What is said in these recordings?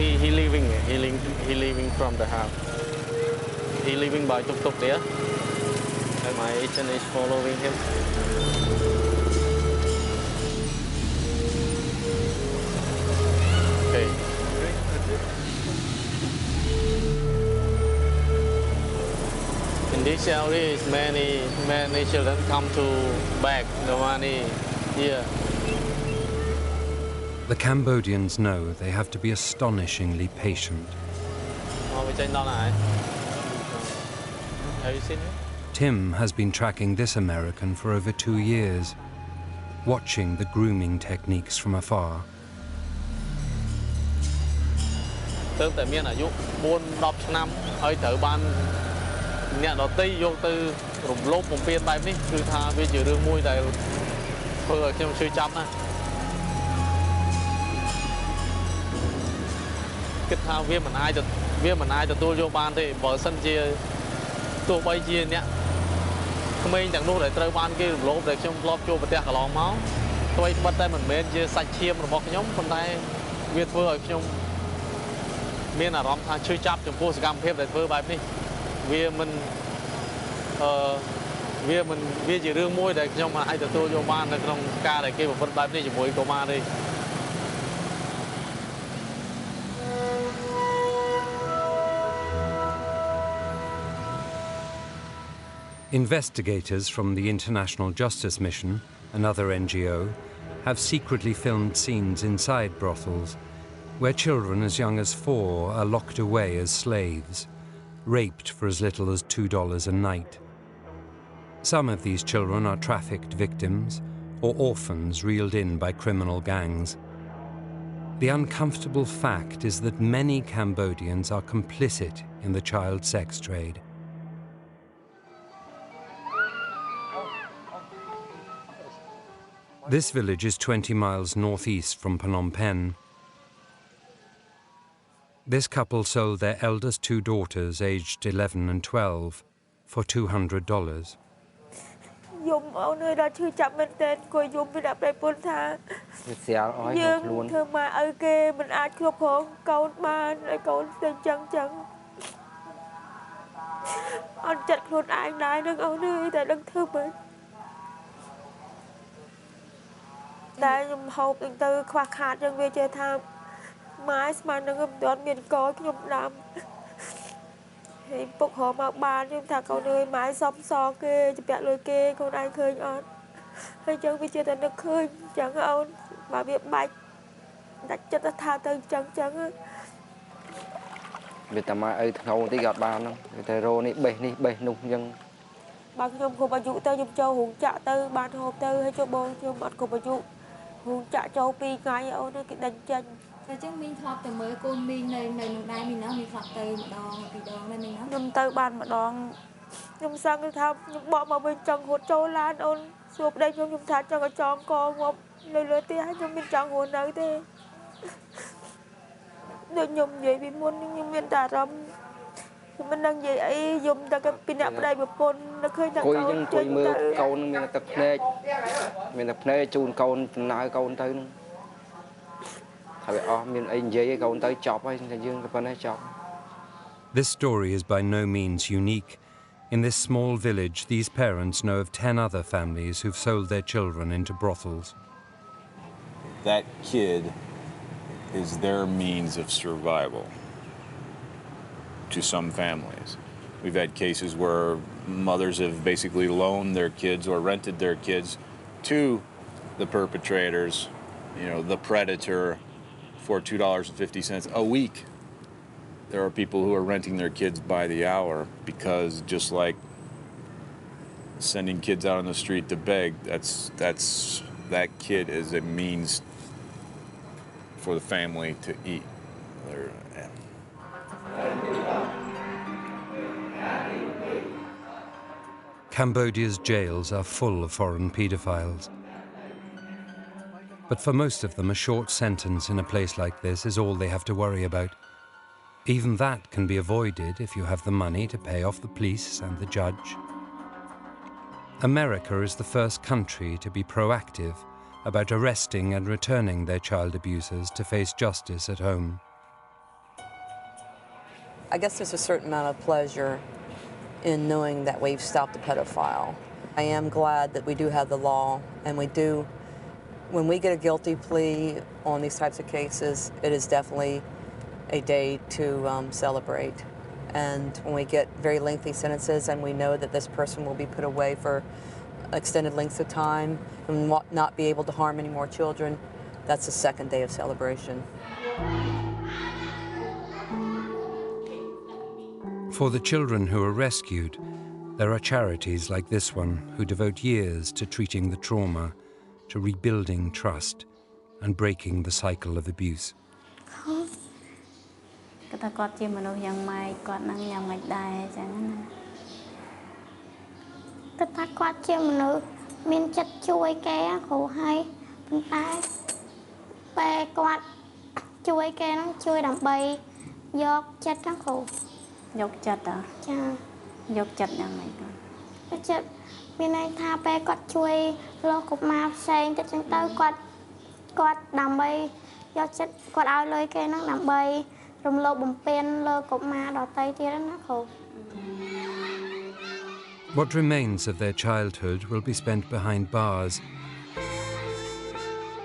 he leaving from the house. He leaving by tuk-tuk there. And my agent is following him. Okay. In this area, many children come to beg the money here. The Cambodians know they have to be astonishingly patient. Have you seen him? Tim has been tracking this American for over 2 years, watching the grooming techniques from afar. Investigators from the International Justice Mission, another NGO, have secretly filmed scenes inside brothels where children as young as 4 are locked away as slaves, raped for as little as $2 a night. Some of these children are trafficked victims or orphans reeled in by criminal gangs. The uncomfortable fact is that many Cambodians are complicit in the child sex trade. This village is 20 miles northeast from Phnom Penh. This couple sold their eldest 2 daughters, aged 11 and 12, for $200. This story is by no means unique. In this small village, these parents know of 10 other families who've sold their children into brothels. That kid is their means of survival to some families. We've had cases where mothers have basically loaned their kids or rented their kids to the perpetrators, you know, the predator, for $2.50 a week. There are people who are renting their kids by the hour because, just like sending kids out on the street to beg, that kid is a means for the family to eat. Cambodia's jails are full of foreign paedophiles. But for most of them, a short sentence in a place like this is all they have to worry about. Even that can be avoided if you have the money to pay off the police and the judge. America is the first country to be proactive about arresting and returning their child abusers to face justice at home. I guess there's a certain amount of pleasure in knowing that we've stopped a pedophile. I am glad that we do have the law, and we do, when we get a guilty plea on these types of cases, it is definitely a day to celebrate. And when we get very lengthy sentences and we know that this person will be put away for extended lengths of time and not be able to harm any more children, that's the second day of celebration. For the children who are rescued, there are charities like this one who devote years to treating the trauma, to rebuilding trust, and breaking the cycle of abuse. What remains of their childhood will be spent behind bars.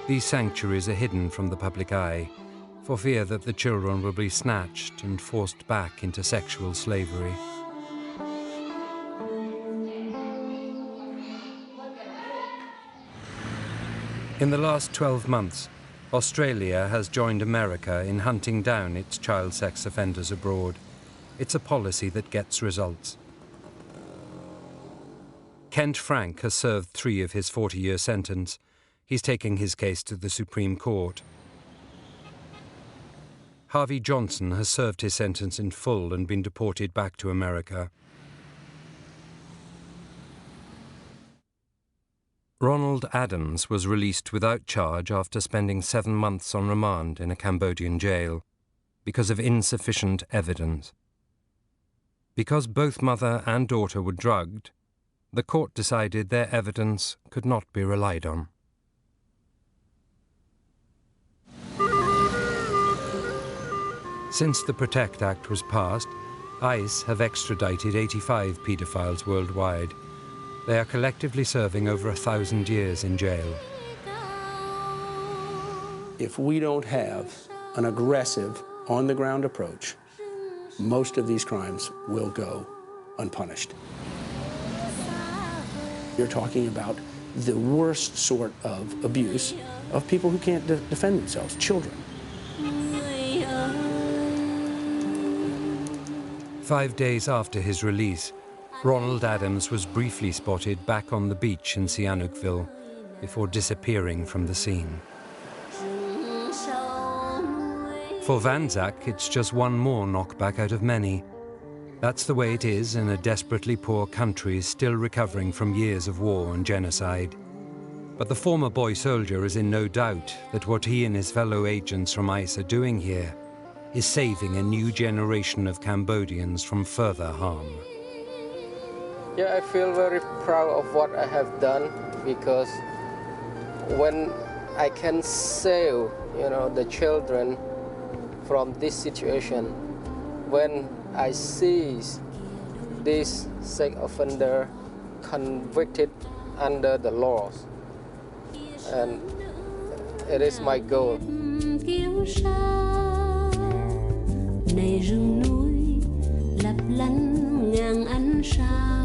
These sanctuaries are hidden from the public eye, for fear that the children will be snatched and forced back into sexual slavery. In the last 12 months, Australia has joined America in hunting down its child sex offenders abroad. It's a policy that gets results. Kent Frank has served 3 of his 40-year sentence. He's taking his case to the Supreme Court. Harvey Johnson has served his sentence in full and been deported back to America. Ronald Adams was released without charge after spending 7 months on remand in a Cambodian jail because of insufficient evidence. Because both mother and daughter were drugged, the court decided their evidence could not be relied on. Since the Protect Act was passed, ICE have extradited 85 paedophiles worldwide. They are collectively serving over 1,000 years in jail. If we don't have an aggressive, on-the-ground approach, most of these crimes will go unpunished. You're talking about the worst sort of abuse of people who can't defend themselves, children. 5 days after his release, Ronald Adams was briefly spotted back on the beach in Sihanoukville before disappearing from the scene. For Van Zak, it's just one more knockback out of many. That's the way it is in a desperately poor country still recovering from years of war and genocide. But the former boy soldier is in no doubt that what he and his fellow agents from ICE are doing here is saving a new generation of Cambodians from further harm. Yeah, I feel very proud of what I have done, because when I can save, the children from this situation, when I see this sex offender convicted under the laws, and it is my goal. Này rừng núi lấp lánh ngang ánh sao.